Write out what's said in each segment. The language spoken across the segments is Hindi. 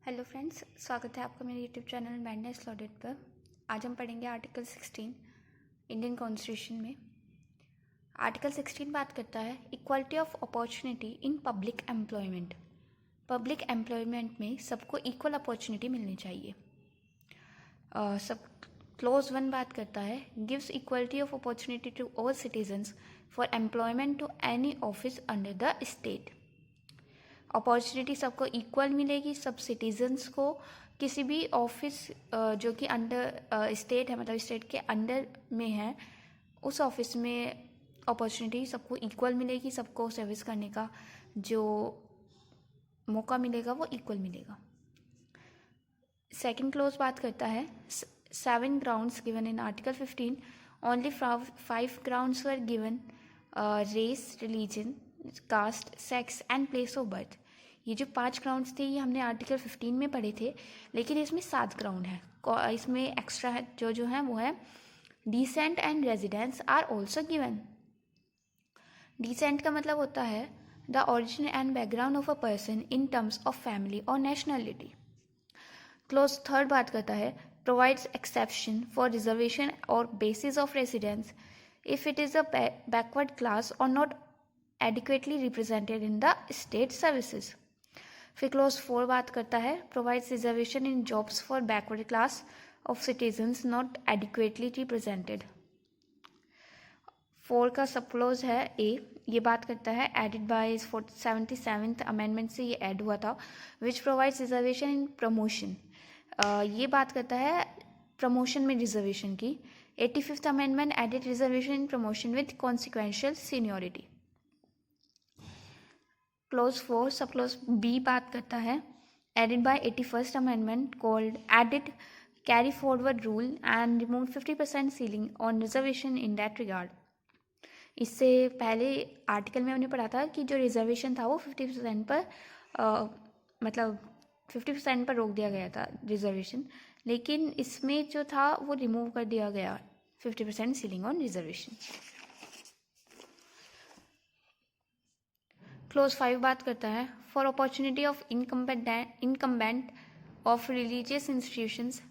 हेलो फ्रेंड्स, स्वागत है आपका मेरे यूट्यूब चैनल मैडनेस लॉडेड पर। आज हम पढ़ेंगे आर्टिकल 16 इंडियन कॉन्स्टिट्यूशन में। आर्टिकल 16 बात करता है equality of opportunity in public employment. Public employment में सबको इक्वल अपॉर्चुनिटी मिलनी चाहिए। सब क्लोज 1 बात करता है gives equality of opportunity to all citizens for employment to any office under the state. Opportunity सबको इक्वल मिलेगी, सब सिटीजन्स को किसी भी ऑफिस जो कि अंडर स्टेट है, मतलब स्टेट के अंडर में है, उस ऑफिस में अपॉर्चुनिटी सबको इक्वल मिलेगी। सबको सर्विस करने का जो मौका मिलेगा वो इक्वल मिलेगा। सेकंड क्लोज बात करता है 7 grounds given in article 15 only 5 grounds were given race, religion, caste, sex and place of birth. ये जो 5 ग्राउंड्स थे ये हमने आर्टिकल 15 में पढ़े थे, लेकिन इसमें 7 ग्राउंड है। इसमें एक्स्ट्रा है जो है वो है descent and residence are also given. Descent का मतलब होता है the origin and background of a person in terms of family और नेशनलिटी। क्लोज 3 बात करता है प्रोवाइड्स एक्सेप्शन फॉर रिजर्वेशन और basis of residence if it is a backward class और not adequately represented in the state services। फिर क्लोज 4 बात करता है provides reservation in jobs for backward class of citizens not adequately represented. 4 का सब क्लोज है ए। ये बात करता है एडिड बाय 77th अमेंडमेंट से ये ऐड हुआ था, which provides reservation in promotion. ये बात करता है प्रमोशन में रिजर्वेशन की। 85th amendment added reservation in promotion with consequential seniority. Clause 4 sub clause B बात करता है added by 81st amendment called added carry forward rule and remove 50% ceiling on reservation in that regard. इससे पहले आर्टिकल में हमने पढ़ा था कि जो रिजर्वेशन था वो 50% पर मतलब 50% पर रोक दिया गया था रिजर्वेशन, लेकिन इसमें जो था वो रिमूव कर दिया गया 50% सीलिंग ऑन रिजर्वेशन। क्लोज 5 बात करता है for opportunity of incumbent of religious institutions,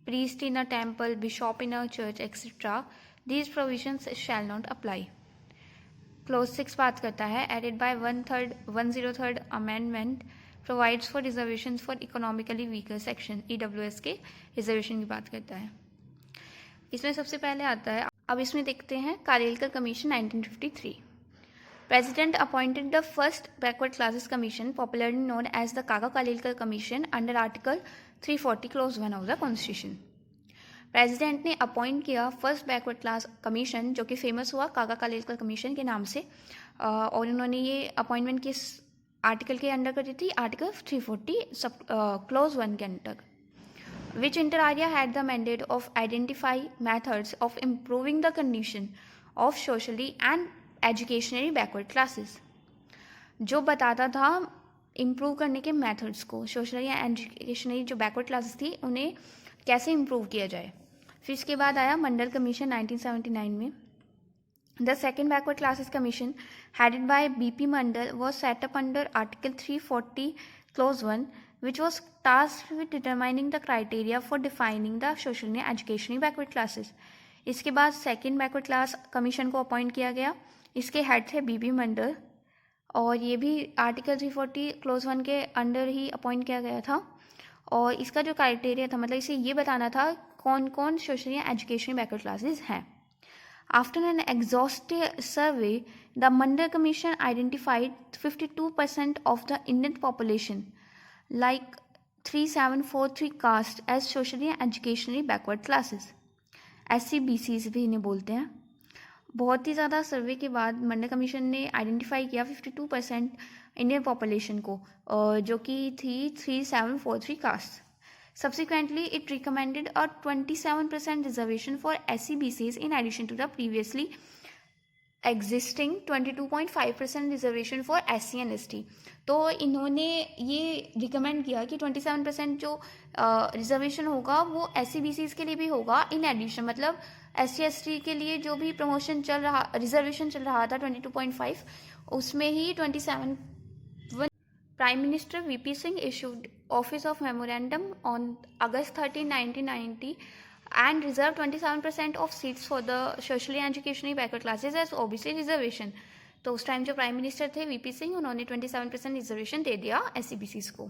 priest in a temple, bishop in a church etcetera, these provisions shall not apply. Clause 6 बात करता है added by 103rd amendment provides for reservation for economically weaker section EWS के रिजर्वेशन की बात करता है। इसमें सबसे पहले आता है, अब इसमें देखते हैं Kalelkar commission 1953। President appointed the first backward classes commission, popularly known as the Kaga-Kalelkar Commission, under Article 340 Clause 1 of the Constitution। President ने अपॉइंट किया फर्स्ट बैकवर्ड क्लास कमीशन, जो कि फेमस हुआ कागा कालेलकर कमीशन के नाम से, और उन्होंने ये अपॉइंटमेंट किस आर्टिकल के अंडर करी थी? आर्टिकल 340 सब क्लोज 1 के अंडर। विच इंटर आरिया had the mandate of identify methods of improving the condition of socially and educationally backward classes, जो बताता था इम्प्रूव करने के मेथड्स को, सोशली या एजुकेशनली जो बैकवर्ड क्लासेस थी उन्हें कैसे इम्प्रूव किया जाए। फिर इसके बाद आया मंडल कमीशन 1979 में। The second backward classes commission headed by BP Mandal was set up under article 340 clause 1 which was tasked with determining the criteria for defining the social या एजुकेशनली बैकवर्ड क्लासेस। इसके बाद सेकेंड बैकवर्ड क्लास कमीशन को अपॉइंट किया गया। इसके हेड थे BP मंडल, और ये भी आर्टिकल 340 क्लोज 1 के अंडर ही अपॉइंट किया गया था। और इसका जो क्राइटेरिया था, मतलब इसे ये बताना था कौन कौन सोशल या एजुकेशनल बैकवर्ड क्लासेस हैं। After an exhaustive survey the Mandal commission identified 52% of the Indian population like 3743 caste as socially या एजुकेशनली बैकवर्ड क्लासेस। SC-BCs भी इन्हें बोलते हैं। बहुत ही ज़्यादा सर्वे के बाद मंडल कमीशन ने आइडेंटिफाई किया 52% इंडियन पॉपुलेशन को, जो कि थी 3743 caste. Subsequently it recommended a 27% reservation for SC-BCs in addition to the previously existing 22.5% reservation for SC and ST। तो इन्होंने ये रिकमेंड किया कि 27% जो रिजर्वेशन होगा वो SC-BCs के लिए भी होगा इन एडिशन, मतलब SC-ST के लिए जो भी प्रमोशन चल रहा, रिजर्वेशन चल रहा था 22.5, उसमें ही Prime Minister VP Singh issued Office of Memorandum on August 13, 1990 and reserved 27% of seats for the socially and educationally backward classes as OBC reservation. तो उस टाइम जो प्राइम मिनिस्टर थे वीपी सिंह, उन्होंने 27% रिजर्वेशन दे दिया SCBCs को.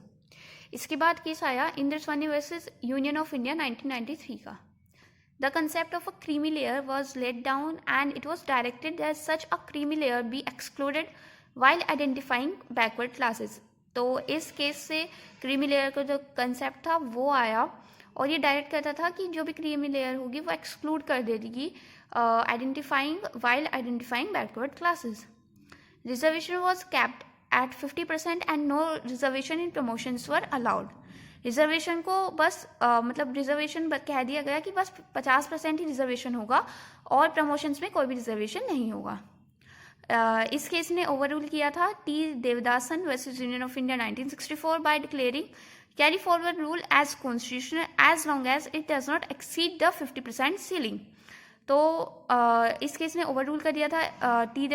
इसके बाद केस आया इंद्रस्वानी वर्सेस यूनियन ऑफ इंडिया 1993 का. The concept of a creamy layer was laid down and it was directed that such a creamy layer be excluded while identifying backward classes. तो इस केस से क्रीमी लेयर का जो कंसेप्ट था वो आया और ये डायरेक्ट करता था कि जो भी क्रीमी लेयर होगी वो एक्सक्लूड कर देगी identifying backward classes. Reservation was capped at 50% and no reservation in promotions were allowed. Reservation को बस मतलब रिजर्वेशन कह दिया गया कि बस 50% ही रिजर्वेशन होगा और प्रमोशंस में कोई भी रिजर्वेशन नहीं होगा. इस केस ने ओवररूल किया था T Devadasan versus union of India 1964 by declaring carry forward rule as constitutional as long as it does not exceed the 50% ceiling. तो इस केस ने ओवररूल कर दिया था टी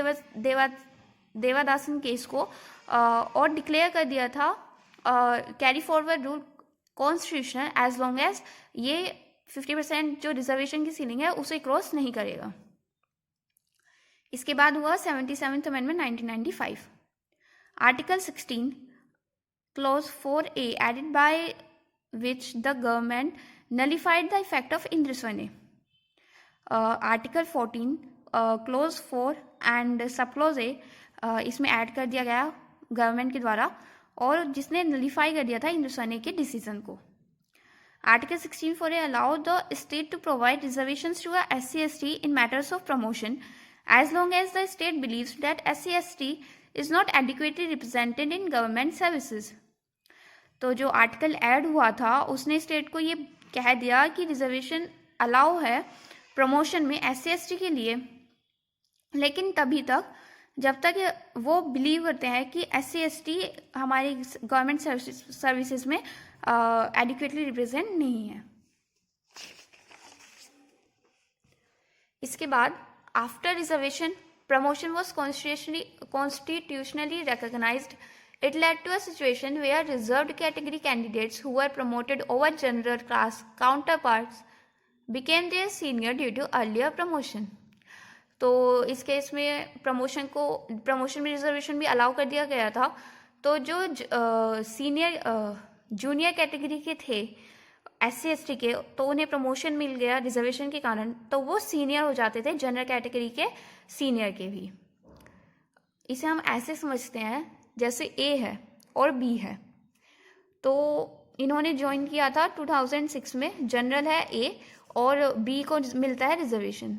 देवादासन केस को और डिक्लेयर कर दिया था carry forward rule constitutional as long as ये 50% जो रिजर्वेशन की सीलिंग है उसे क्रॉस नहीं करेगा. इसके बाद हुआ 77th amendment 1995. Article 16 clause 4A added by which the government nullified the effect of Indra Sawhney. Article 14 clause 4 and sub clause A इसमें ऐड कर दिया गया गवर्नमेंट के द्वारा और जिसने नलिफाई कर दिया था इंद्रस्वानी के डिसीजन को. Article 16 4A allow the state to provide reservations to a SC/ST in matters of promotion as long as the state believes that SC/ST is not adequately represented in government services. तो जो आर्टिकल ऐड हुआ था उसने स्टेट को ये कह दिया कि रिजर्वेशन अलाउ है प्रमोशन में SC/ST के लिए, लेकिन तभी तक जब तक वो बिलीव करते हैं कि SC/ST हमारी गवर्नमेंट सर्विसेज में एडिक्वेटली रिप्रेजेंट नहीं है. इसके बाद after reservation promotion was constitutionally recognized. It led to a situation where reserved category candidates who were promoted over general class counterparts became their senior due to earlier promotion. तो इस केस में प्रमोशन में रिजर्वेशन भी अलाउ कर दिया गया था. तो जो जूनियर कैटेगरी के थे SC/ST के तो उन्हें प्रमोशन मिल गया रिजर्वेशन के कारण, तो वो सीनियर हो जाते थे जनरल कैटेगरी के सीनियर के भी. इसे हम ऐसे समझते हैं जैसे A है और B है. तो इन्होंने ज्वाइन किया था 2006 में, जनरल है A और B को मिलता है रिजर्वेशन.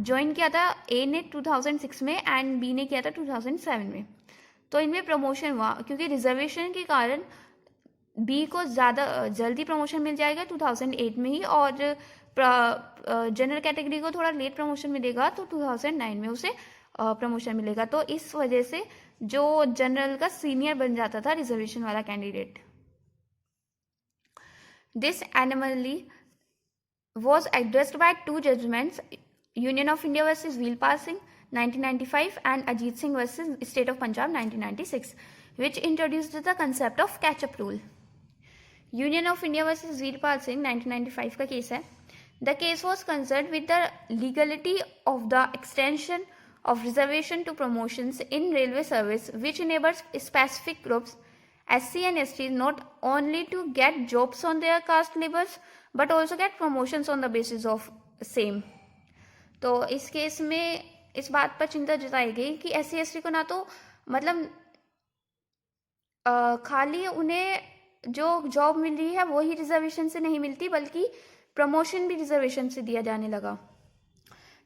ज्वाइन किया था A ने 2006 में एंड B ने किया था 2007 में. तो इनमें प्रमोशन हुआ क्योंकि रिजर्वेशन के कारण B को ज़्यादा जल्दी प्रमोशन मिल जाएगा 2008 में ही और जनरल कैटेगरी को थोड़ा लेट प्रमोशन मिलेगा तो 2009 में उसे प्रमोशन मिलेगा. तो इस वजह से जो जनरल का सीनियर बन जाता था रिजर्वेशन वाला candidate. This anomaly was addressed by two judgments, Union of India versus Veelpal Singh 1995 and Ajit Singh versus State of Punjab 1996, which introduced the concept of catch-up rule. Union of India versus Veelpal Singh 1995 का केस है. The case was concerned with the legality of the extension of reservation to promotions in railway service, which enables specific groups, SC and ST, not only to get jobs on their caste labels, but also get promotions on the basis of same. तो इस केस में इस बात पर चिंता जताई गई कि SC/ST को ना तो मतलब खाली उन्हें जो जॉब मिल रही है वो ही रिजर्वेशन से नहीं मिलती बल्कि प्रमोशन भी रिजर्वेशन से दिया जाने लगा.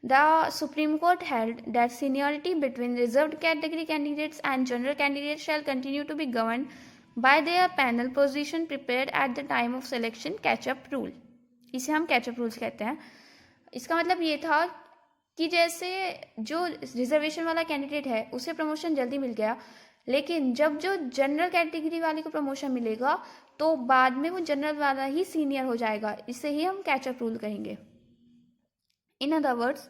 The Supreme Court held that seniority between reserved category candidates and general candidates shall continue to be governed by their panel position prepared at the time of selection, catch-up rule. इसे हम catch-up rules कहते हैं. इसका मतलब ये था कि जैसे जो रिजर्वेशन वाला कैंडिडेट है उसे प्रमोशन जल्दी मिल गया, लेकिन जब जो जनरल कैटेगरी वाले को प्रमोशन मिलेगा तो बाद में वो जनरल वाला ही सीनियर हो जाएगा. इसे ही हम कैचअप रूल कहेंगे. In other words,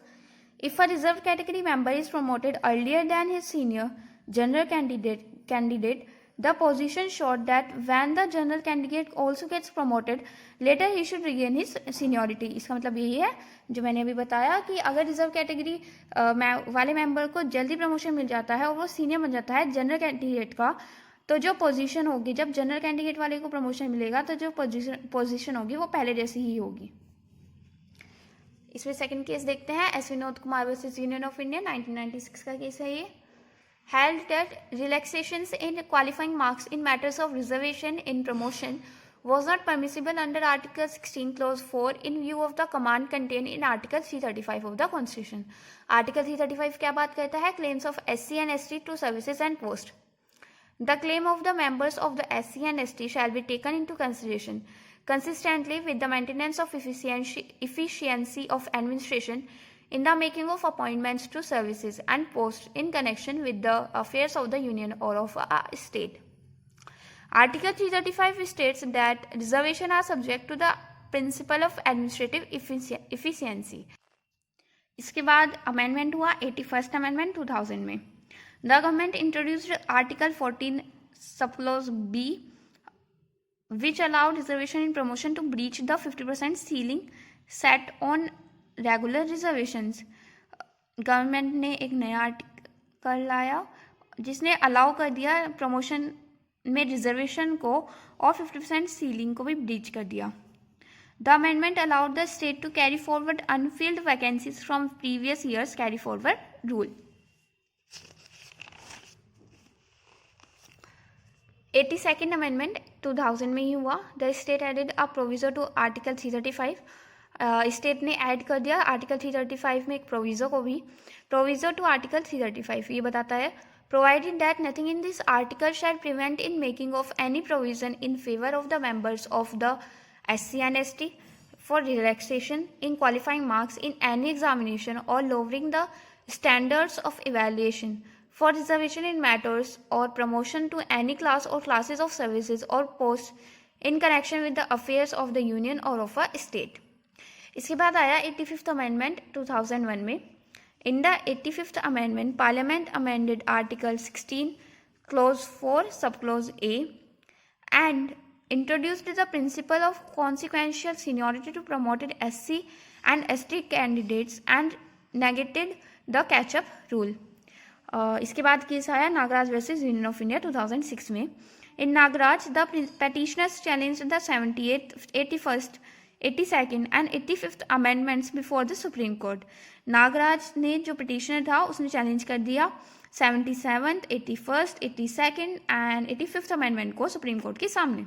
if a reserved category member is promoted earlier than his senior general candidate, The position showed that when the general candidate also gets promoted, later he should regain his seniority. इसका मतलब यही है जो मैंने अभी बताया कि अगर रिजर्व कैटेगरी वाले मेंबर को जल्दी प्रमोशन मिल जाता है और वो सीनियर बन जाता है जनरल कैंडिडेट का, तो जो पोजीशन होगी, जब जनरल कैंडिडेट वाले को प्रमोशन मिलेगा तो जो पोजीशन होगी वो पहले जैसी ही होगी. इसमें सेकंड केस देखते हैं. S Vinod Kumar versus union of India, 1996 का केस है ये. Held that relaxations in qualifying marks in matters of reservation in promotion was not permissible under Article 16 Clause 4 in view of the command contained in Article 335 of the Constitution. Article 335 क्या बात करता है? Claims of SC and ST to services and post. The claim of the members of the SC and ST shall be taken into consideration consistently with the maintenance of efficiency of administration in the making of appointments to services and posts in connection with the affairs of the union or of a state. Article 335 states that reservations are subject to the principle of administrative efficiency. इसके बाद अमेंडमेंट हुआ 81st अमेंडमेंट 2000 में. The government introduced Article 14 subclause B, which allowed reservation in promotion to breach the 50% ceiling set on regular reservations. Government ने एक नया आर्टिकल लाया जिसने अलाउ कर दिया प्रमोशन में रिजर्वेशन को और 50% सीलिंग को भी ब्रीच कर दिया. The amendment allowed the state to carry forward unfilled vacancies from previous years carry forward rule. 82nd amendment 2000 में ही हुआ. The state added a proviso to article 335. State ने ऐड कर दिया आर्टिकल 335 में एक प्रोविजो को भी. प्रोविजो टू आर्टिकल 335 ये बताता है, provided that nothing in this article shall prevent in making of any provision in favour of the members of the SC and ST for relaxation in qualifying marks in any examination or lowering the standards of evaluation for reservation in matters or promotion to any class or classes of services or posts in connection with the affairs of the union or of a state. इसके बाद आया 85th अमेंडमेंट 2001 में. In the 85th amendment parliament amended article 16 clause 4 sub close A and introduced the principle of consequential seniority to promoted SC and ST candidates and negated the catch-up rule. इसके बाद केस आया Nagaraj versus union of India 2006 में. In Nagaraj the petitioners challenged the 78th, 81st, 82nd and 85th amendments before the supreme court. Nagaraj ने जो पिटिशनर था उसने चैलेंज कर दिया 77th, 81st, 82nd and 85th amendment को सुप्रीम कोर्ट के सामने.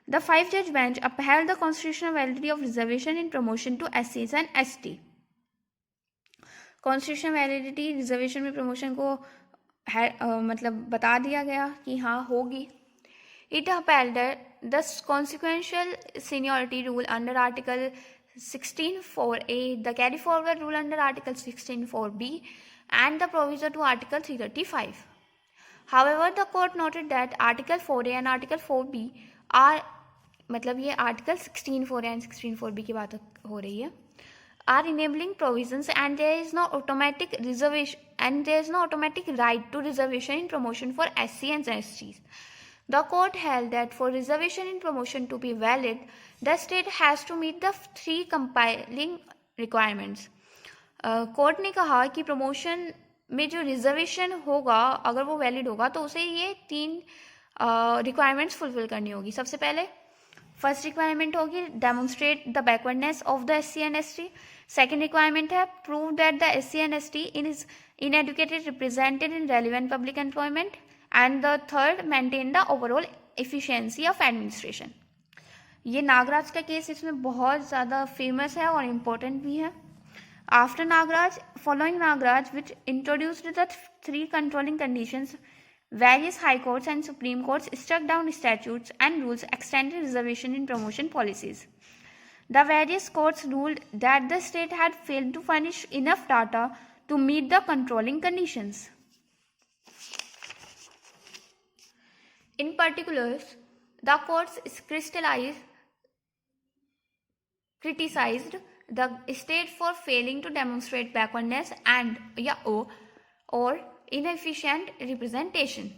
The 5 judge bench upheld the constitutional validity of reservation in promotion to SCs and ST. Constitutional validity reservation में प्रमोशन को मतलब बता दिया गया कि हाँ होगी. It upheld the consequential seniority rule under Article 16(4)(a), the carry forward rule under Article 16(4)(b), and the proviso to Article 335. However, the court noted that Article 4(a) and Article 4(b) are, मतलब ये Article 16(4)(a) and 16(4)(b) की बात हो रही है, are enabling provisions, and there is no automatic reservation and there is no automatic right to reservation in promotion for SC and STs. The court held that for reservation in promotion to be valid, the state has to meet the 3 compelling requirements. Court ने कहा कि प्रमोशन में जो रिजर्वेशन होगा अगर वो वैलिड होगा तो उसे ये 3 रिक्वायरमेंट्स फुलफिल करनी होगी. सबसे पहले फर्स्ट रिक्वायरमेंट होगी demonstrate the backwardness of the SC and ST. Second requirement है prove that the SC and ST is inadequately represented in relevant public employment. And the third, maintain the overall efficiency of administration. ये नागराज का केस इसमें बहुत ज़्यादा फेमस है और इम्पोर्टेंट भी है. After Nagaraj, following Nagaraj, which introduced the 3 controlling conditions, various high courts and supreme courts struck down statutes and rules extending reservation in promotion policies. The various courts ruled that the state had failed to furnish enough data to meet the controlling conditions. In particular, the courts criticized the state for failing to demonstrate backwardness and or inefficient representation.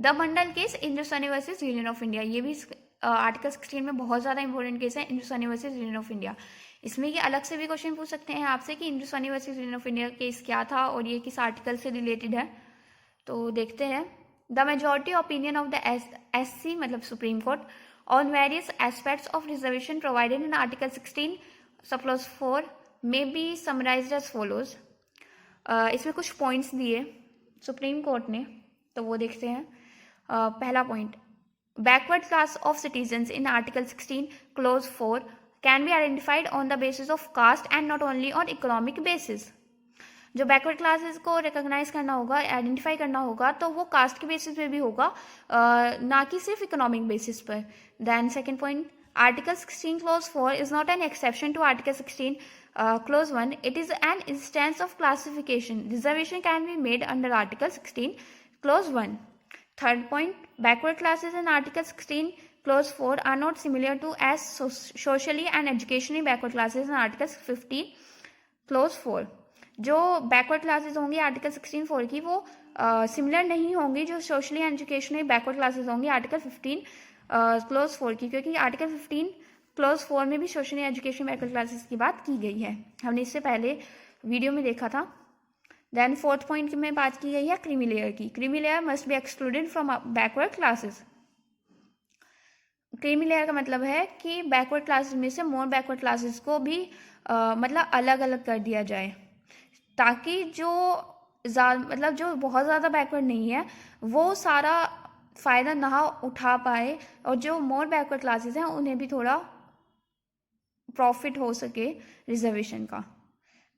The Mandal case, Hindustani versus union of India, ये भी आर्टिकल 16 में बहुत ज़्यादा इंपॉर्टेंट केस है, हिंदुस्तानी वर्सेस यूनियन ऑफ इंडिया। इसमें ये अलग से भी क्वेश्चन पूछ सकते हैं आपसे कि Hindustani versus union of India case क्या था और ये किस आर्टिकल से रिलेटेड है, तो देखते हैं। The majority opinion of the SC मतलब supreme court on various aspects of reservation provided in article 16 sub clause 4 may be summarised as follows. इसमें कुछ पॉइंट्स दिए सुप्रीम कोर्ट ने, तो वो देखते हैं। पहला point, backward class of citizens in article 16 clause 4 can be identified on the basis of caste and not only on economic basis. जो बैकवर्ड क्लासेस को रिकॉग्नाइज करना होगा, आइडेंटिफाई करना होगा, तो वो कास्ट के बेसिस पे भी होगा, ना कि सिर्फ इकोनॉमिक बेसिस पर। Then second point, article 16 clause 4 is not an exception to article 16 clause 1, it is an instance of classification. Reservation can be made under Article 16 clause 1. Third point, backward classes in Article 16 clause 4 are not similar to as socially and educationally backward classes in Article 15 clause 4. जो बैकवर्ड क्लासेस होंगी आर्टिकल 16 4 की, वो सिमिलर नहीं होंगी जो socially and educationally backward classes होंगी आर्टिकल 15 क्लोज 4 की, क्योंकि आर्टिकल 15 क्लोज 4 में भी सोशल एजुकेशन बैकवर्ड क्लासेस की बात की गई है, हमने इससे पहले वीडियो में देखा था। देन फोर्थ पॉइंट में बात की गई है क्रीमी लेयर की। Creamy layer must be excluded from backward classes. Creamy layer का मतलब है कि बैकवर्ड क्लासेस में से मोर बैकवर्ड क्लासेस को भी मतलब अलग अलग कर दिया जाए, ताकि जो मतलब जो बहुत ज़्यादा बैकवर्ड नहीं है वो सारा फ़ायदा ना उठा पाए, और जो मोर बैकवर्ड क्लासेस हैं उन्हें भी थोड़ा प्रॉफिट हो सके रिजर्वेशन का।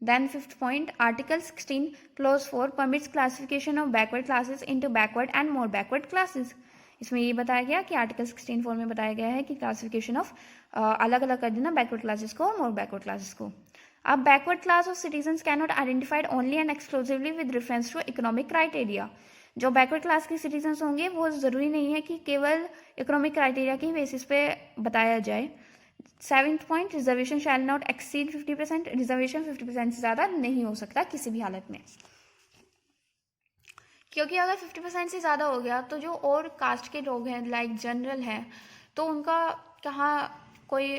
Then fifth point, article 16 clause 4 permits classification of backward classes into backward and more backward classes. इसमें ये बताया गया कि आर्टिकल 16 4 में बताया गया है कि क्लासिफिकेशन ऑफ अलग अलग कर देना बैकवर्ड क्लासेस को और मोर बैकवर्ड क्लासेस को। अब backward class of citizens can not identified only and exclusively with reference to economic criteria. जो बैकवर्ड क्लास के सिटीजन्स होंगे वो ज़रूरी नहीं है कि केवल इकोनॉमिक क्राइटेरिया की बेसिस पे बताया जाए। Seventh point, reservation shall not exceed 50%। Reservation 50% से ज़्यादा नहीं हो सकता किसी भी हालत में, क्योंकि अगर 50% से ज़्यादा हो गया तो जो और कास्ट के लोग हैं लाइक जनरल हैं, तो उनका कहाँ कोई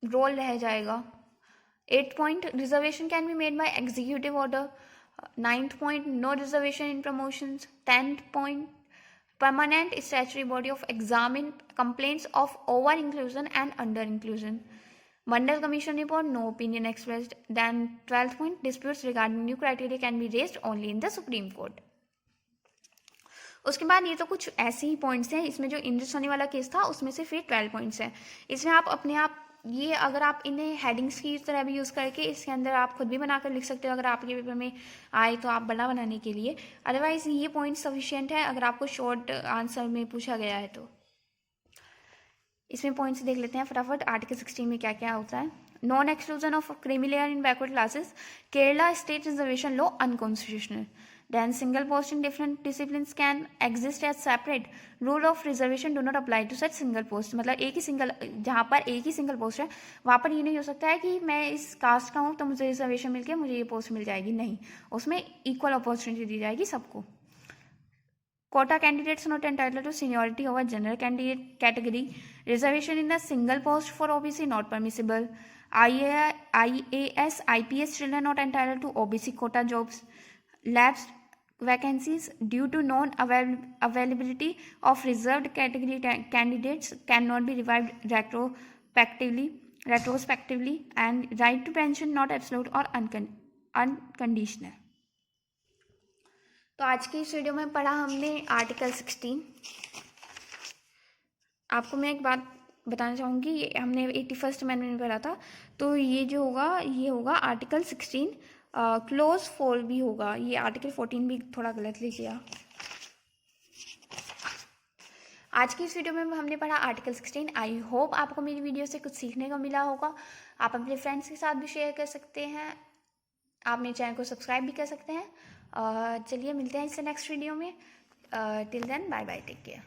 रोल रह जाएगा। 8th point, reservation can be made by executive order. 9th point, no reservation in promotions. 10th point, permanent statutory body of examine complaints of over inclusion and under inclusion. Mandal Commission report, no opinion expressed. Then 12th point, disputes regarding new criteria can be raised only in the Supreme Court. उसके बाद ये तो कुछ ऐसे ही पॉइंट्स हैं, इसमें जो हिंदुस्तानी वाला केस था उसमें से फिर 12 पॉइंट्स हैं। इसमें आप अपने आप ये अगर आप इन्हें हेडिंग्स की तरह भी यूज़ करके इसके अंदर आप खुद भी बनाकर लिख सकते हो, अगर आपके पेपर में आए तो आप बड़ा बनाने के लिए। अदरवाइज ये पॉइंट सफिशिएंट है अगर आपको शॉर्ट आंसर में पूछा गया है तो। इसमें पॉइंट्स देख लेते हैं फटाफट। आर्टिकल 16 में क्या क्या होता है। Non exclusion of creamy layer in backward classes, Kerala state reservation law unconstitutional. Then single post in different disciplines can exist as separate. Rule of reservation do not apply to such single post. मतलब एक ही सिंगल, जहाँ पर एक ही सिंगल पोस्ट है वहाँ पर ये नहीं हो सकता है कि मैं इस कास्ट का हूँ तो मुझे रिजर्वेशन मिल के मुझे ये पोस्ट मिल जाएगी, नहीं, उसमें इक्वल अपॉर्चुनिटी दी जाएगी सबको। Quota candidates not entitled to seniority over general candidate category. Reservation in a single post for OBC not permissible. IAS, IPS children not entitled to OBC quota jobs. Lapsed vacancies due to non-availability of reserved category candidates cannot be revived retrospectively, and right to pension not absolute or unconditional. तो आज की इस वीडियो में पढ़ा हमने आर्टिकल 16। आपको मैं एक बात बताना चाहूँगी, ये हमने 81st अमेंडमेंट में पढ़ा था, तो ये जो होगा ये होगा आर्टिकल 16 क्लोज 4 भी होगा। ये आर्टिकल 14 भी थोड़ा गलत लिख लिया। आज की इस वीडियो में हमने पढ़ा आर्टिकल 16। आई होप आपको मेरी वीडियो से कुछ सीखने को मिला होगा। आप अपने फ्रेंड्स के साथ भी शेयर कर सकते हैं, आप मेरे चैनल को सब्सक्राइब भी कर सकते हैं। चलिए मिलते हैं इससे नेक्स्ट वीडियो में। Till then bye bye, take care.